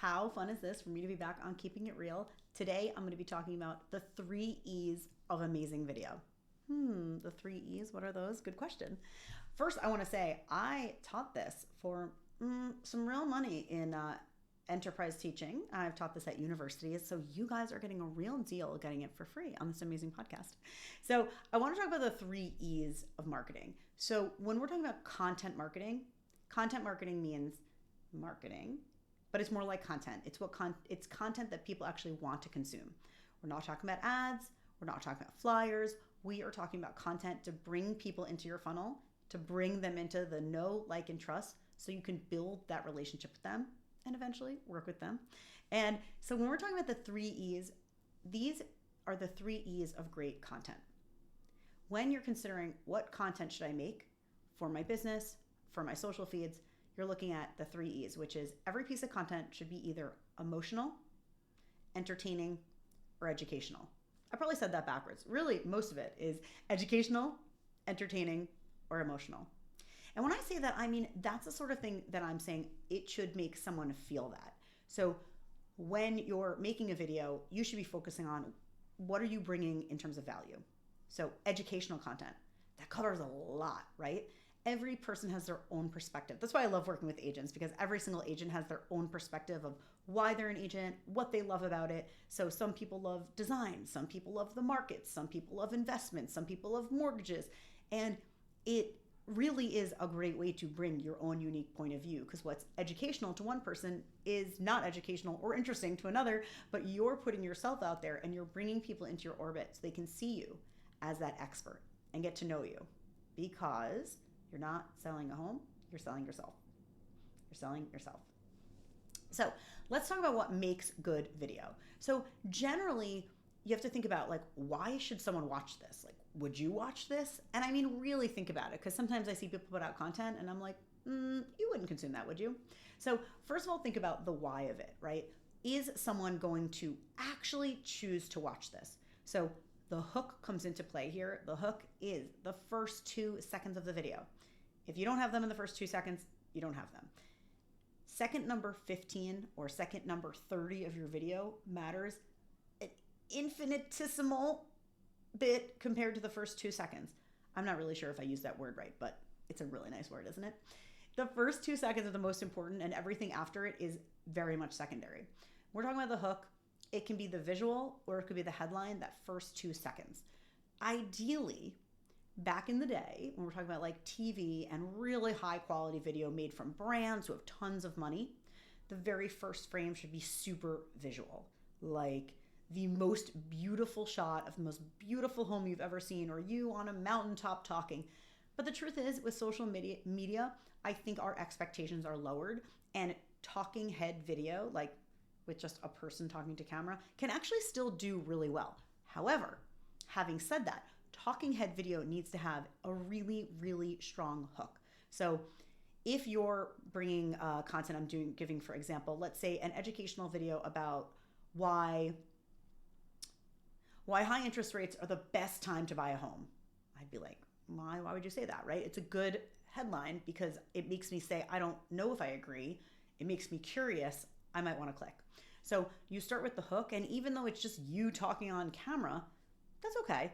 How fun is this for me to be back on Keeping It Real? Today, I'm going to be talking about the 3 E's of amazing video. The 3 E's, what are those? Good question. First, I want to say I taught this for some real money in enterprise teaching. I've taught this at universities, so you guys are getting a real deal getting it for free on this amazing podcast. So I want to talk about the 3 E's of marketing. So when we're talking about content marketing means marketing, but it's more like content. It's content that people actually want to consume. We're not talking about ads. We're not talking about flyers. We are talking about content to bring people into your funnel, to bring them into the know, like, and trust so you can build that relationship with them and eventually work with them. And so when we're talking about the 3 E's, these are the 3 E's of great content. When you're considering what content should I make for my business, for my social feeds, you're looking at the 3 E's, which is every piece of content should be either emotional, entertaining, or educational. I probably said that backwards. Really, most of it is educational, entertaining, or emotional. And when I say that, I mean that's the sort of thing that I'm saying it should make someone feel that. So when you're making a video, you should be focusing on what are you bringing in terms of value. So educational content, that covers a lot, right? Every person has their own perspective. That's why I love working with agents, because every single agent has their own perspective of why they're an agent, what they love about it. So some people love design, some people love the markets, some people love investments, some people love mortgages. And it really is a great way to bring your own unique point of view, because what's educational to one person is not educational or interesting to another, but you're putting yourself out there and you're bringing people into your orbit so they can see you as that expert and get to know you, because you're not selling a home, you're selling yourself. You're selling yourself. So let's talk about what makes good video. So generally, you have to think about, like, why should someone watch this? Like, would you watch this? And I mean, really think about it, because sometimes I see people put out content and I'm like, you wouldn't consume that, would you? So first of all, think about the why of it, right? Is someone going to actually choose to watch this? So the hook comes into play here. The hook is the first 2 seconds of the video. If you don't have them in the first 2 seconds, you don't have them. Second number 15 or second number 30 of your video matters an infinitesimal bit compared to the first 2 seconds. I'm not really sure if I used that word right, but it's a really nice word, isn't it? The first 2 seconds are the most important, and everything after it is very much secondary. We're talking about the hook. It can be the visual or it could be the headline, that first 2 seconds. Ideally, back in the day, when we're talking about like TV and really high quality video made from brands who have tons of money, the very first frame should be super visual, like the most beautiful shot of the most beautiful home you've ever seen, or you on a mountaintop talking. But the truth is, with social media, I think our expectations are lowered, and talking head video, like with just a person talking to camera, can actually still do really well. However, having said that, talking head video needs to have a really, really strong hook. So if you're bringing content giving, for example, let's say an educational video about why high interest rates are the best time to buy a home, I'd be like, why would you say that, right? It's a good headline because it makes me say, I don't know if I agree. It makes me curious. I might want to click. So you start with the hook, and even though it's just you talking on camera, that's okay.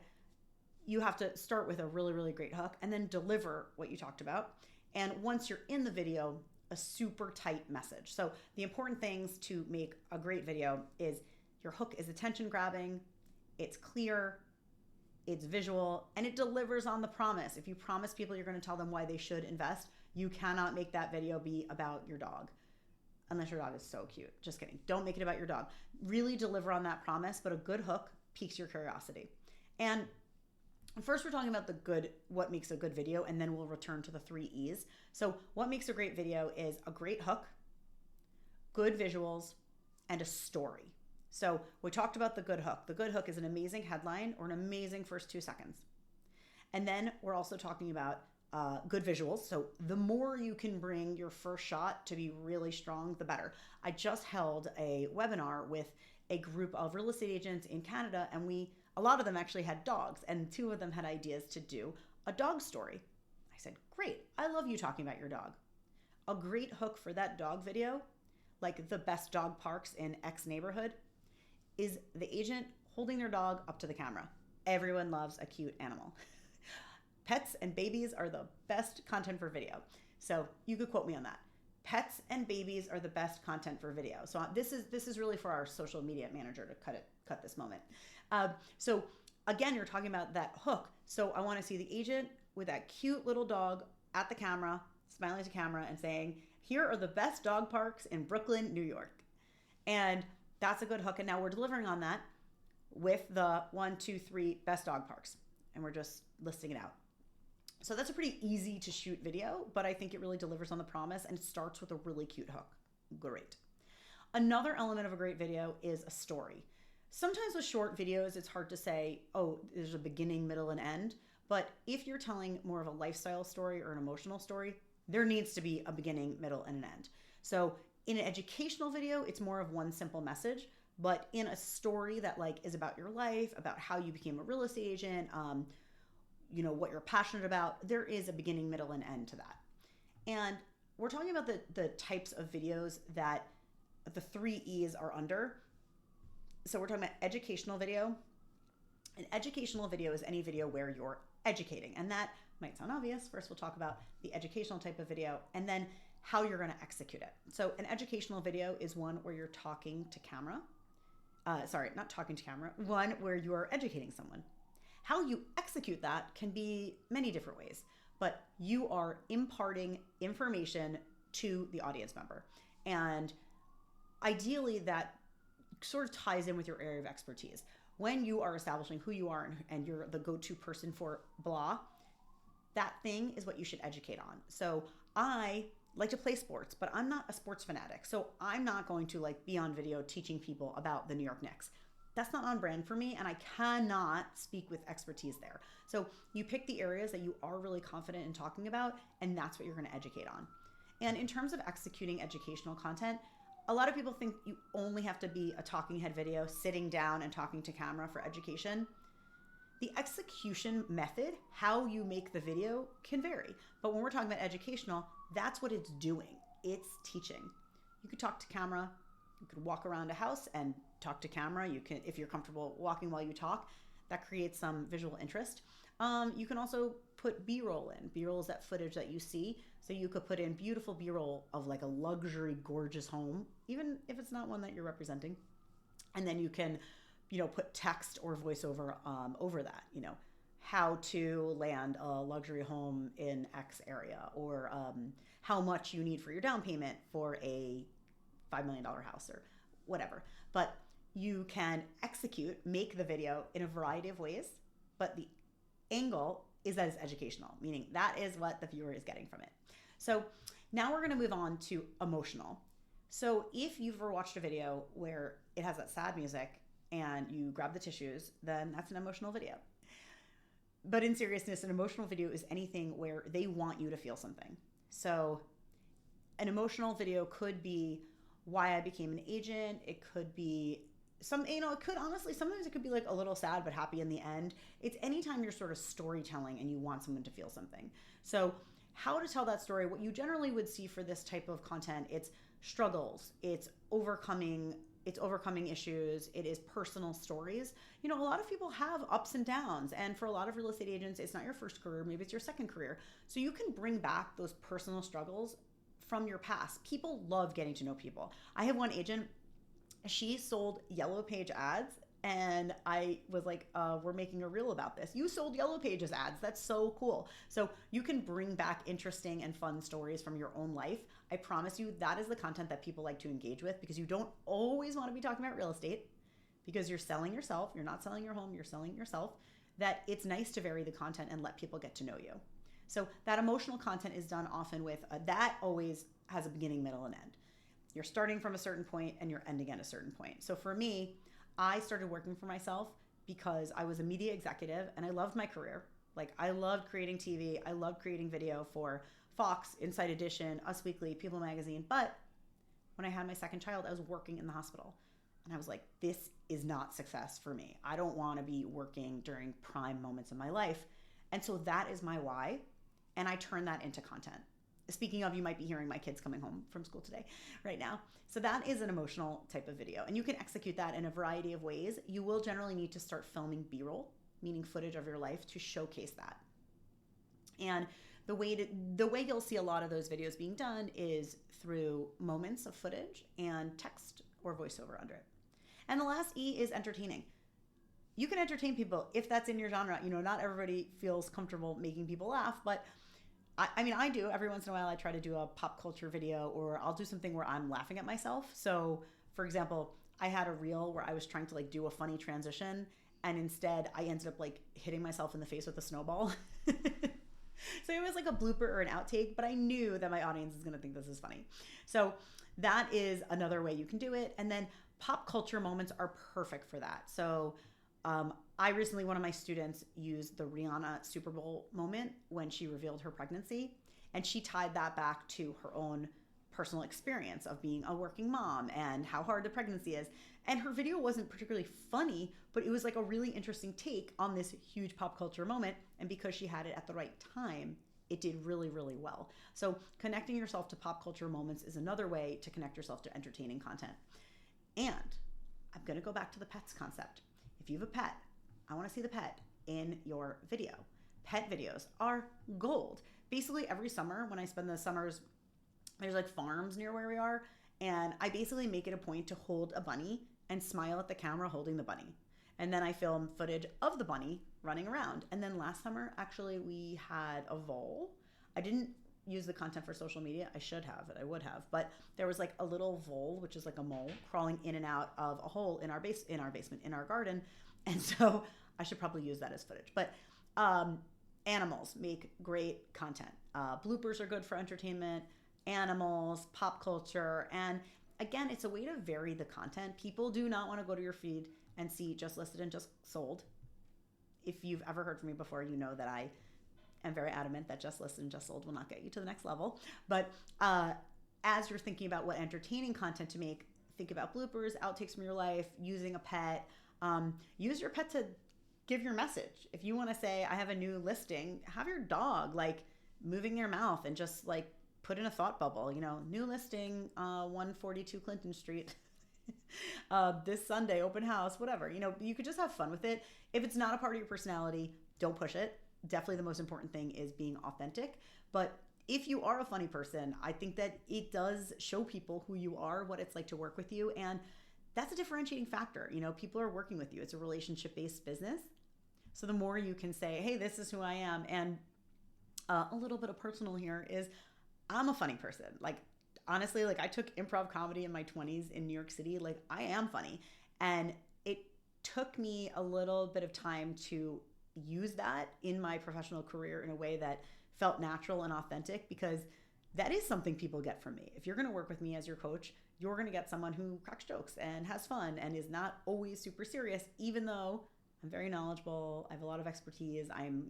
You have to start with a really, really great hook and then deliver what you talked about. And once you're in the video, a super tight message. So the important things to make a great video is your hook is attention grabbing, it's clear, it's visual, and it delivers on the promise. If you promise people you're going to tell them why they should invest, you cannot make that video be about your dog. Unless your dog is so cute. Just kidding. Don't make it about your dog. Really deliver on that promise, but a good hook piques your curiosity. And first, we're talking about what makes a good video, and then we'll return to the 3 E's. So what makes a great video is a great hook, good visuals, and a story. So we talked about the good hook. The good hook is an amazing headline or an amazing first 2 seconds. And then we're also talking about good visuals. So the more you can bring your first shot to be really strong, the better. I just held a webinar with a group of real estate agents in Canada, and a lot of them actually had dogs, and 2 of them had ideas to do a dog story. I said, great, I love you talking about your dog. A great hook for that dog video like the best dog parks in X neighborhood, is the agent holding their dog up to the camera. Everyone loves a cute animal. Pets and babies are the best content for video. So you could quote me on that. Pets and babies are the best content for video. So this is really for our social media manager to cut this moment. So again, you're talking about that hook. So I want to see the agent with that cute little dog at the camera, smiling at the camera and saying, here are the best dog parks in Brooklyn, New York. And that's a good hook. And now we're delivering on that with the 1, 2, 3 best dog parks. And we're just listing it out. So that's a pretty easy to shoot video, but I think it really delivers on the promise and it starts with a really cute hook. Great. Another element of a great video is a story. Sometimes with short videos, it's hard to say, oh, there's a beginning, middle, and end. But if you're telling more of a lifestyle story or an emotional story, there needs to be a beginning, middle, and an end. So in an educational video, it's more of one simple message. But in a story that like is about your life, about how you became a real estate agent, what you're passionate about, there is a beginning, middle, and end to that. And we're talking about the types of videos that the 3 E's are under. So we're talking about educational video. An educational video is any video where you're educating. And that might sound obvious. First, we'll talk about the educational type of video and then how you're going to execute it. So an educational video is one where you're talking to camera. Not talking to camera. One where you are educating someone. How you execute that can be many different ways, but you are imparting information to the audience member. And ideally that sort of ties in with your area of expertise. When you are establishing who you are and you're the go-to person for blah, that thing is what you should educate on. So I like to play sports, but I'm not a sports fanatic. So I'm not going to like be on video teaching people about the New York Knicks. That's not on brand for me, and I cannot speak with expertise there. So you pick the areas that you are really confident in talking about, and that's what you're going to educate on. And in terms of executing educational content, a lot of people think you only have to be a talking head video, sitting down and talking to camera for education. The execution method, how you make the video, can vary. But when we're talking about educational, that's what it's doing. It's teaching. You could talk to camera. You could walk around a house and talk to camera. You can, if you're comfortable walking while you talk, that creates some visual interest. You can also put B-roll in. B-roll is that footage that you see. So you could put in beautiful B-roll of like a luxury, gorgeous home, even if it's not one that you're representing. And then you can, put text or voiceover over that, how to land a luxury home in X area, or how much you need for your down payment for a $5 million house or whatever. But you can make the video in a variety of ways, but the angle is that it's educational, meaning that is what the viewer is getting from it. So now we're going to move on to emotional. So if you've ever watched a video where it has that sad music and you grab the tissues, then that's an emotional video. But in seriousness, an emotional video is anything where they want you to feel something. So an emotional video could be why I became an agent. It could be it could honestly, sometimes it could be like a little sad but happy in the end. It's anytime you're sort of storytelling and you want someone to feel something. So how to tell that story, what you generally would see for this type of content, it's struggles, it's overcoming issues, it is personal stories. A lot of people have ups and downs, and for a lot of real estate agents, it's not your first career, maybe it's your second career. So you can bring back those personal struggles from your past. People love getting to know people. I have one agent, she sold Yellow Page ads, and I was like, we're making a reel about this. You sold Yellow Pages ads. That's so cool. So you can bring back interesting and fun stories from your own life. I promise you that is the content that people like to engage with, because you don't always want to be talking about real estate because you're selling yourself. You're not selling your home, you're selling yourself. That it's nice to vary the content and let people get to know you. So that emotional content is done often with, that always has a beginning, middle, and end. You're starting from a certain point and you're ending at a certain point. So for me, I started working for myself because I was a media executive and I loved my career. Like I loved creating TV. I loved creating video for Fox, Inside Edition, Us Weekly, People Magazine. But when I had my second child, I was working in the hospital. And I was like, this is not success for me. I don't want to be working during prime moments in my life. And so that is my why. And I turn that into content. Speaking of, you might be hearing my kids coming home from school today, right now. So that is an emotional type of video. And you can execute that in a variety of ways. You will generally need to start filming B-roll, meaning footage of your life, to showcase that. And the way you'll see a lot of those videos being done is through moments of footage and text or voiceover under it. And the last E is entertaining. You can entertain people if that's in your genre. Not everybody feels comfortable making people laugh, but I do. Every once in a while, I try to do a pop culture video, or I'll do something where I'm laughing at myself. So, for example, I had a reel where I was trying to do a funny transition, and instead I ended up hitting myself in the face with a snowball. So it was a blooper or an outtake, but I knew that my audience is going to think this is funny. So that is another way you can do it. And then pop culture moments are perfect for that. So I recently, one of my students used the Rihanna Super Bowl moment when she revealed her pregnancy, and she tied that back to her own personal experience of being a working mom and how hard the pregnancy is. And her video wasn't particularly funny, but it was a really interesting take on this huge pop culture moment. And because she had it at the right time, it did really, really well. So connecting yourself to pop culture moments is another way to connect yourself to entertaining content. And I'm going to go back to the pets concept. If you have a pet, I want to see the pet in your video. Pet videos are gold. Basically, every summer when I spend the summers, there's farms near where we are, and I basically make it a point to hold a bunny and smile at the camera holding the bunny. And then I film footage of the bunny running around. And then last summer, actually, we had a vole. I didn't use the content for social media. I should have, I would have. But there was a little vole, which is a mole, crawling in and out of a hole in our basement, in our garden. And so I should probably use that as footage. But animals make great content. Bloopers are good for entertainment. Animals, pop culture, and again, it's a way to vary the content. People do not want to go to your feed and see just listed and just sold. If you've ever heard from me before, you know that I am very adamant that just listed and just sold will not get you to the next level. But as you're thinking about what entertaining content to make, think about bloopers, outtakes from your life, using a pet. Use your pet to give your message. If you want to say, I have a new listing, have your dog moving their mouth and just put in a thought bubble, new listing, 142 Clinton Street, this Sunday, open house, whatever. You could just have fun with it. If it's not a part of your personality, don't push it. Definitely the most important thing is being authentic. But if you are a funny person, I think that it does show people who you are, what it's like to work with you. And that's a differentiating factor. People are working with you. It's a relationship-based business. So the more you can say, hey, this is who I am. And a little bit of personal here is I'm a funny person. Honestly, I took improv comedy in my 20s in New York City. I am funny. And it took me a little bit of time to use that in my professional career in a way that felt natural and authentic, because that is something people get from me. If you're going to work with me as your coach, you're going to get someone who cracks jokes and has fun and is not always super serious, even though I'm very knowledgeable. I have a lot of expertise. I'm,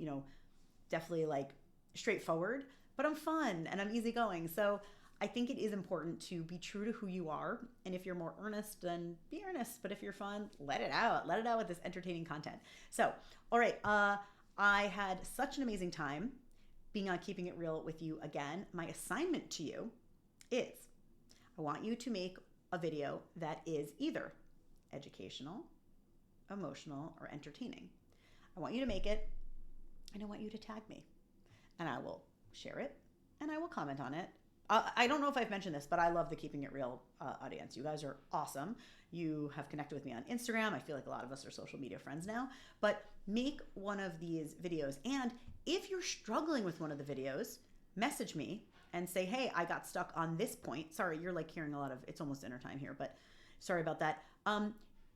definitely straightforward, but I'm fun and I'm easygoing. So I think it is important to be true to who you are. And if you're more earnest, then be earnest. But if you're fun, let it out. Let it out with this entertaining content. So, all right. I had such an amazing time being on Keeping It Real with you again. My assignment to you is I want you to make a video that is either educational, emotional, or entertaining. I want you to make it, and I want you to tag me. And I will share it, and I will comment on it. I don't know if I've mentioned this, but I love the Keeping It Real audience. You guys are awesome. You have connected with me on Instagram. I feel like a lot of us are social media friends now. But make one of these videos. And if you're struggling with one of the videos, message me and say, hey, I got stuck on this point. Sorry, you're hearing a lot of, it's almost dinner time here, but sorry about that.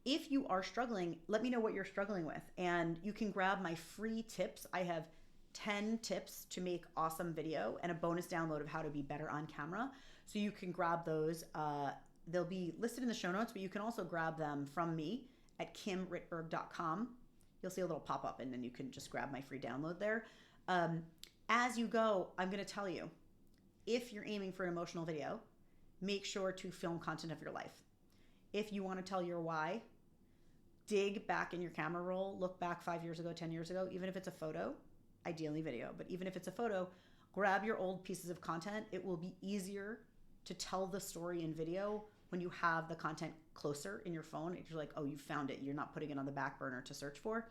If you are struggling, let me know what you're struggling with. And you can grab my free tips. I have 10 tips to make awesome video and a bonus download of how to be better on camera. So you can grab those. They'll be listed in the show notes, but you can also grab them from me at kimrittberg.com. You'll see a little pop-up and then you can just grab my free download there. As you go, I'm going to tell you, if you're aiming for an emotional video, make sure to film content of your life. If you want to tell your why, dig back in your camera roll, look back 5 years ago, 10 years ago, even if it's a photo, ideally video, but even if it's a photo, grab your old pieces of content. It will be easier to tell the story in video when you have the content closer in your phone. You're like, oh, you found it. You're not putting it on the back burner to search for.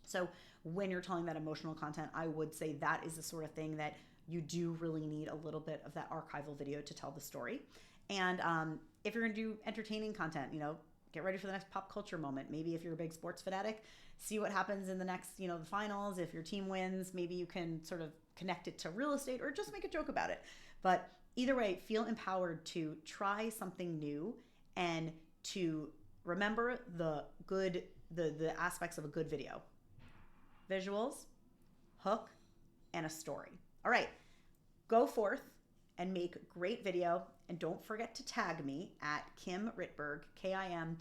So when you're telling that emotional content, I would say that is the sort of thing that you do really need a little bit of that archival video to tell the story. And if you're going to do entertaining content, get ready for the next pop culture moment. Maybe if you're a big sports fanatic, see what happens in the next, the finals. If your team wins, maybe you can sort of connect it to real estate or just make a joke about it. But either way, feel empowered to try something new and to remember the aspects of a good video. Visuals, hook, and a story. All right, go forth and make great video. And don't forget to tag me at Kim Rittberg, KimRittberg,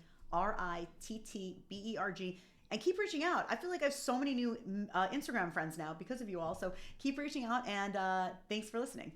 and keep reaching out. I feel like I have so many new Instagram friends now because of you all. So keep reaching out, and thanks for listening.